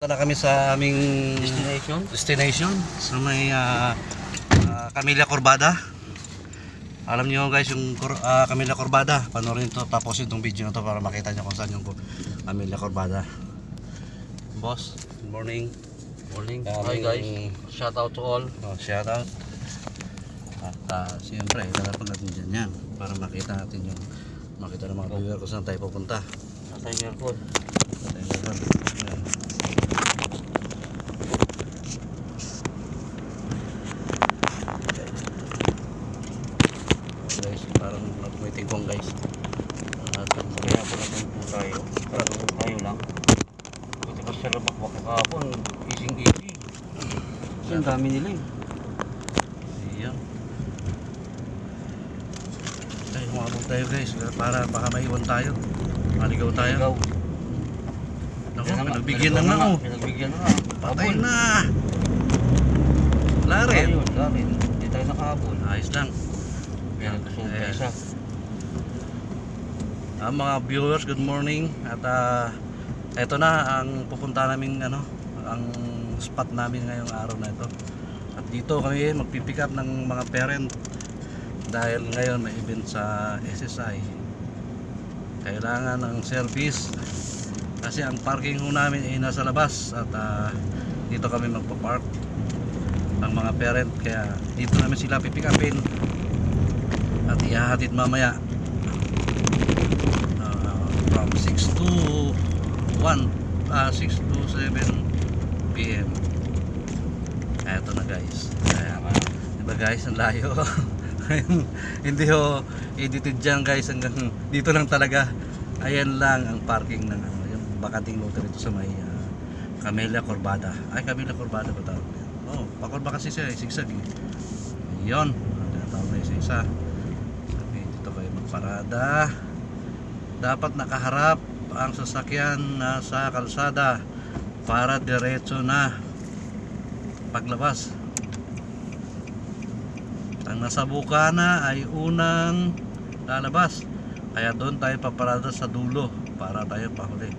Na kami sa aming Destination sa may Camilla Corbada. Alam niyo guys yung Camilla Corbada. Panoorin to, tapos itong video na to para makita niyo kung saan yung Camilla Corbada. Boss, good morning. Hi guys, shout out to all. Shout out. At siyempre, ilalapag natin dyan yan para makita natin yung makita ng mga viewer kung saan tayo pupunta. Sa Tiger Code. Guys, parang nagmiting kong guys. Kaya po natin po tayo. Para tayo lang. Buti pa sa labak-bak kahapon. Easy. Kasi ang dami nila eh. Ayan. Ay, humabog tayo guys para baka maiwan tayo. Maligaw tayo. Naku, pinagbigyan na nga oh. Pinagbigyan na nga. Patay na. Wala rin. Hindi tayo nakahabol. Ayos lang. Isa. Mga viewers, good morning. At eto na ang pupunta namin ang spot namin ngayong araw na ito. At dito kami magpipick up ng mga parent dahil ngayon may event sa SSI. Kailangan ng service kasi ang parking ho namin ay nasa labas at dito kami magpa-park ang mga parent, kaya dito namin sila pipick upin at ihahatid mamaya from 6 to 7 PM. Eto na guys. Diba guys, ang layo. Hindi ho edited dyan guys, hanggang dito lang talaga. Ayan lang ang parking ng yung bakanting lote rito sa may Camilla Corbada. Ay, Camilla Corbada ba tawag yan? Oh, pakorba kasi siya, sigsag eh. Yun, tawag na isa-isa. Okay, dito kayo magparada. Dapat nakaharap ang sasakyan sa kalsada para diretso na paglabas. Ang nasa bukana ay unang lalabas, kaya doon tayo paparada sa dulo para tayo pahuli.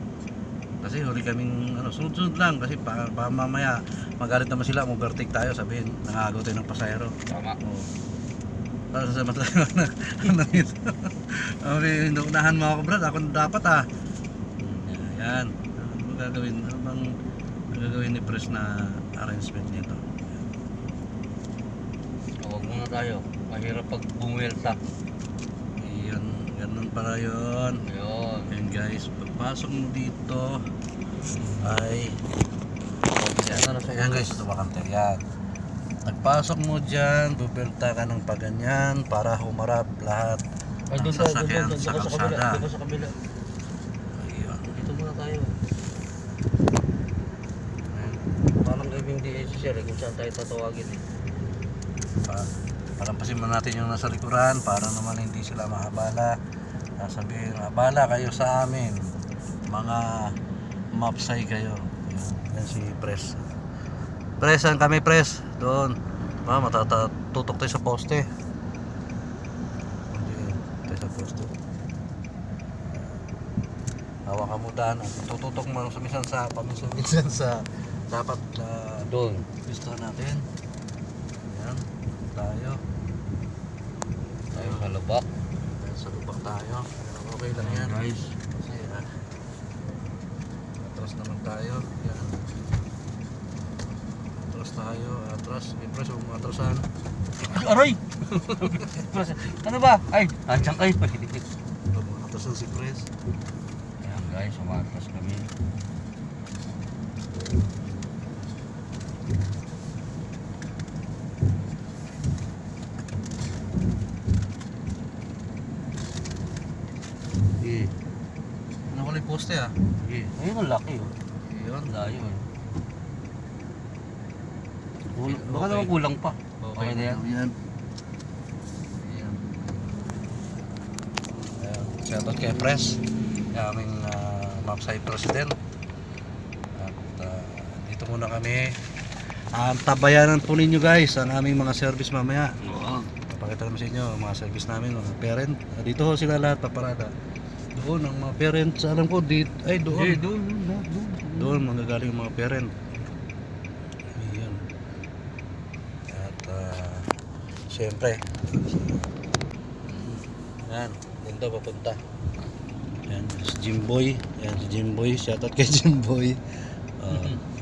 Kasi huli kaming sunod-sunod lang kasi mamaya magalit naman sila, overtake tayo, sabihin nangagaw tayo ng pasahero. Tama. Para sa tayo okay, unahan mo ako brad, ako dapat Ayan. Ano gagawin ni Pres na arrangement nito? Huwag muna tayo. Mahirap pag bumuelta. Ayan, ganun para yun. Ayan guys, pagpasok mo dito ay ayan guys, ito bakante. Ayan. Nagpasok mo dyan, bubelta ka ng paganyan para humarap lahat ng sasakyan sa kalsada. Dito sa kabila. Ayun. Dito muna tayo. Parang gawing DHL kung saan tayo tatawagin eh. Palampasin mo natin yung nasa likuran para naman hindi sila maabala. Sabihin, abala kayo sa amin, mga mapsay kayo. Yan si Pres. Pres, saan kami Pres? Doon. Matatutok tayo sa poste. Tayo sa poste. Hawakan mo daan. Tututok mo minsan sa paminsan sa dapat Doon. gusto natin. Ayan. Tayo Sa lubak. sa lubak tayo. Okay lang yan Guys. kasi atras naman tayo. Yan. Atras tayo. Atras. Press huwag mo atrasan. Aray! Ano ba? Ay! Andiyan kayo. Huwag mo atrasan si Pres. Ayan guys, umatras kami. Ano ko lang poste Ayun ang laki oh. Yun. Layo eh. Baka naman kulang pa. Okay na yan. Ayan. Shoutout kay Pres, aming Mapsay President. At dito muna kami. Tabayanan po ninyo guys ang aming mga service mamaya. Oo. Papakita namin sa inyo ang mga service namin, mga parent. Dito ho sila lahat paparada. Doon ang mga parents, alam ko dito, ay doon. Doon. doon manggagaling yung mga parent. Ayan. At syempre yan, punta papunta. Yan, si Jimboy. Yan, si Jimboy. Shoutout kay Jimboy.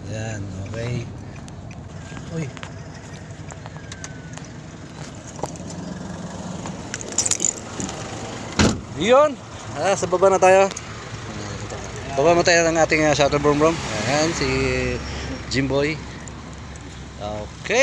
Yan, okay. Uy. Yun. Sa baba na tayo. Baba mo tayo ng ating shuttle brom brom. Ayan, si Jimboy. Okay.